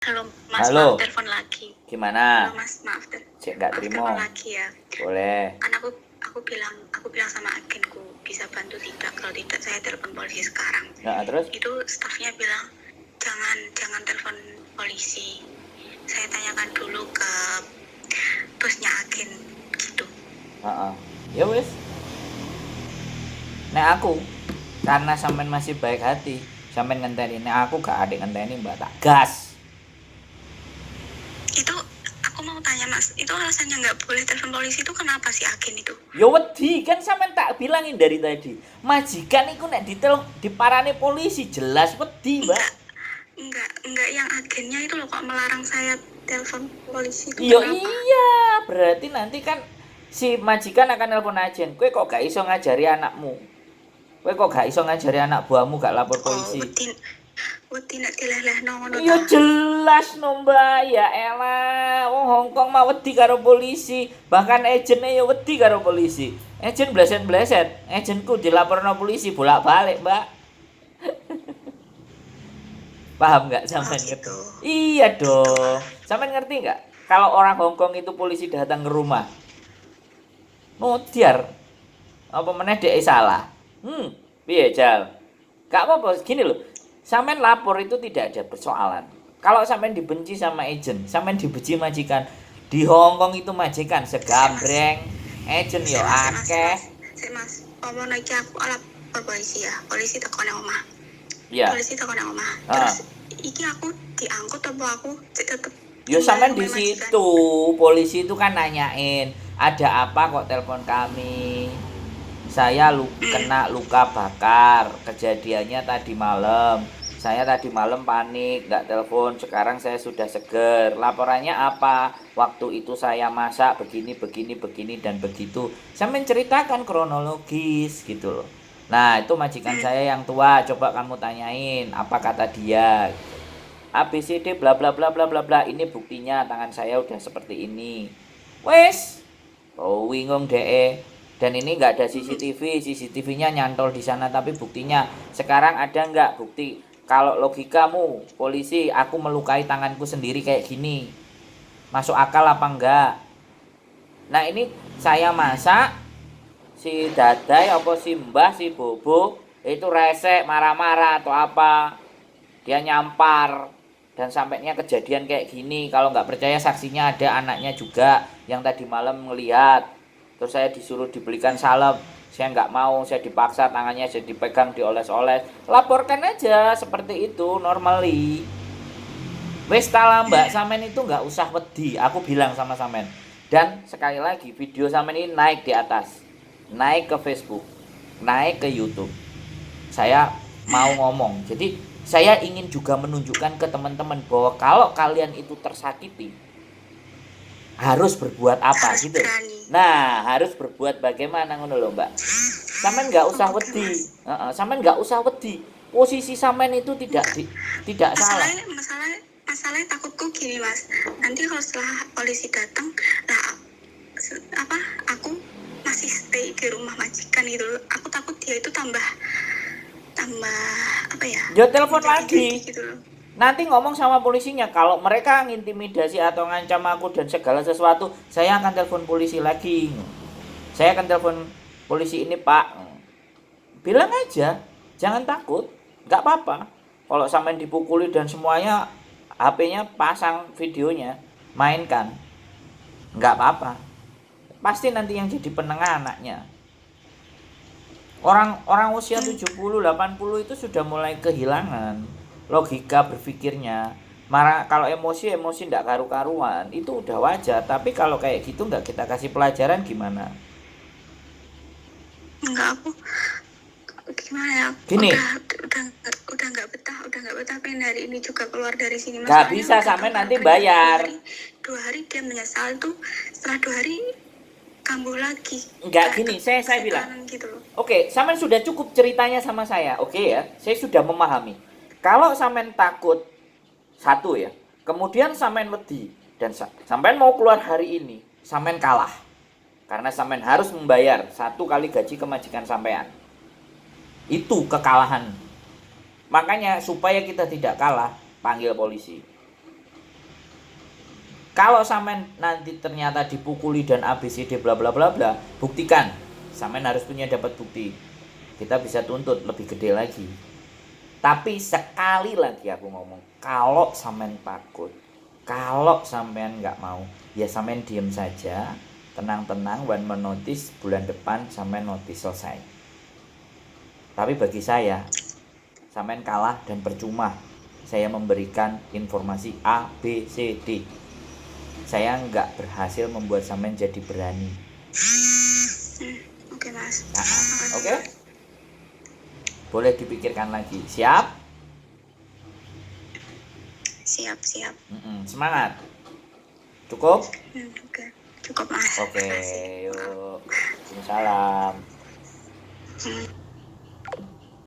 Halo Mas, Halo. maaf telepon lagi. Gimana? Halo Mas, maaf Cek nggak terima. telepon lagi ya. Boleh. Kan aku bilang sama agenku bisa bantu tidak, kalau tidak saya telepon polisi sekarang. Nah, terus? Itu stafnya bilang jangan telepon polisi. Saya tanyakan dulu ke bosnya agen gitu. Ya wes. Nek aku karena sampean masih baik hati, sampean ngenteni. Nek aku gak adek ngenteni, Mbak, tak gas. Itu aku mau tanya Mas, itu alasannya nggak boleh telepon polisi itu kenapa sih agen itu? Ya wedi, kan sampean tak bilangin dari tadi. Majikan iku nek diparani polisi jelas wedi, Mbak. Enggak yang agennya itu loh kok melarang saya telepon polisi itu Iya, kenapa? iya, berarti nanti kan si majikan akan nelpon ajen. Kowe kok gak iso ngajari anakmu? Kowe kok gak iso ngajari anak buahmu gak lapor polisi? Wedi nek dilelehno ngono ta. Ya jelas no, Mbak. Ya elah, wong Hongkong mah wedi karo polisi. Bahkan agentnya ya wedi karo polisi. Agent bleset-bleset. Agentku dilaporno polisi bolak-balik, Mbak. Paham nggak sampean ngerti? Iya dong. Sampean ngerti nggak? Kalau orang Hongkong itu polisi datang ke rumah, mutiar. Apa meneh dhek salah? Piye, Jal? Gak apa-apa, gini loh. Sampean lapor itu tidak ada persoalan. Kalau sampean dibenci sama agent, sampean dibenci majikan. Di Hongkong itu majikan segambreng, agent yo akeh. Mas, omong iki aku lapor polisi ya. Polisi tekan nang omah. Iya. Polisi tekan nang omah. Terus iki aku diangkut apa aku tetep yo sampean di situ, polisi itu kan nanyain, ada apa kok telepon kami? Saya kena luka bakar, kejadiannya tadi malam. Saya tadi malam panik, nggak telepon. Sekarang saya sudah seger. Laporannya apa? Waktu itu saya masak begini, dan begitu. Saya menceritakan kronologis gitu loh. Nah, itu majikan saya yang tua. Coba kamu tanyain, apa kata dia? ABCD bla bla bla bla bla bla. Ini buktinya, tangan saya udah seperti ini. Wes, oh bingung deh. Dan ini nggak ada CCTV-nya nyantol di sana, tapi buktinya sekarang ada nggak bukti? Kalau logikamu, polisi, aku melukai tanganku sendiri kayak gini, masuk akal apa enggak? Nah ini saya masak, si Dadai apa si Mbah si Bobo itu resek marah-marah atau apa, dia nyampar dan sampainya kejadian kayak gini. Kalau nggak percaya saksinya ada anaknya juga yang tadi malam ngelihat. Terus saya disuruh dibelikan salep, saya nggak mau, saya dipaksa, tangannya saya dipegang, dioles-oles. Laporkan aja seperti itu, normally. Wes tala Mbak, sampean itu nggak usah wedi, aku bilang sama sampean. Dan sekali lagi, video sampean ini naik di atas, naik ke Facebook, naik ke YouTube. Saya mau ngomong, jadi saya ingin juga menunjukkan ke teman-teman bahwa kalau kalian itu tersakiti, harus berbuat apa harus gitu. Berani. Nah, harus berbuat bagaimana ngono lho, Mbak. Sampean enggak usah wedi. Sampean enggak usah wedi. Posisi sampean itu tidak salah. Masalahnya takutku gini, Mas. Nanti kalau setelah polisi datang, lah apa? Aku masih stay di rumah majikan gitu. Aku takut dia itu tambah apa ya? Dia telepon lagi. Gitu loh. Nanti ngomong sama polisinya, kalau mereka ngintimidasi atau ngancam aku dan segala sesuatu, saya akan telepon polisi lagi. Saya akan telepon polisi ini, Pak. Bilang aja, jangan takut, nggak apa-apa. Kalau sampai dipukuli dan semuanya, HP-nya pasang videonya, mainkan, nggak apa-apa. Pasti nanti yang jadi penengah anaknya. Orang usia 70, 80 itu sudah mulai kehilangan logika berpikirnya. Marah kalau emosi enggak karu-karuan, itu udah wajar. Tapi kalau kayak gitu nggak kita kasih pelajaran gimana? Enggak, aku gimana ya? Gini. Udah nggak betah pengen hari ini juga keluar dari sini. Nggak bisa, sampai nanti bayar. 2 hari dia menyesal tuh, setelah 2 hari kambuh lagi. Enggak, gini, saya bilang gitu. Oke, sampean sudah cukup ceritanya sama saya. Oke ya, saya sudah memahami. Kalau sampean takut, satu ya, kemudian sampean wedi dan sampean mau keluar hari ini, sampean kalah. Karena sampean harus membayar 1 kali gaji kemajikan sampean. Itu kekalahan. Makanya supaya kita tidak kalah, panggil polisi. Kalau sampean nanti ternyata dipukuli dan ABCD bla bla bla bla, buktikan. Sampean harus punya dapat bukti. Kita bisa tuntut lebih gede lagi. Tapi sekali lagi aku ngomong, kalau sampean takut, kalau sampean nggak mau, ya sampean diem saja, tenang-tenang, one man notice, bulan depan sampean notice selesai. Tapi bagi saya, sampean kalah dan percuma saya memberikan informasi A, B, C, D. Saya nggak berhasil membuat sampean jadi berani. Oke, Mas. Nah, Makasih. oke? Boleh dipikirkan lagi. Siap? Siap. Semangat. Cukup? Oke. Cukup, Mas. Oke, Makasih. yuk. Salam. Hmm.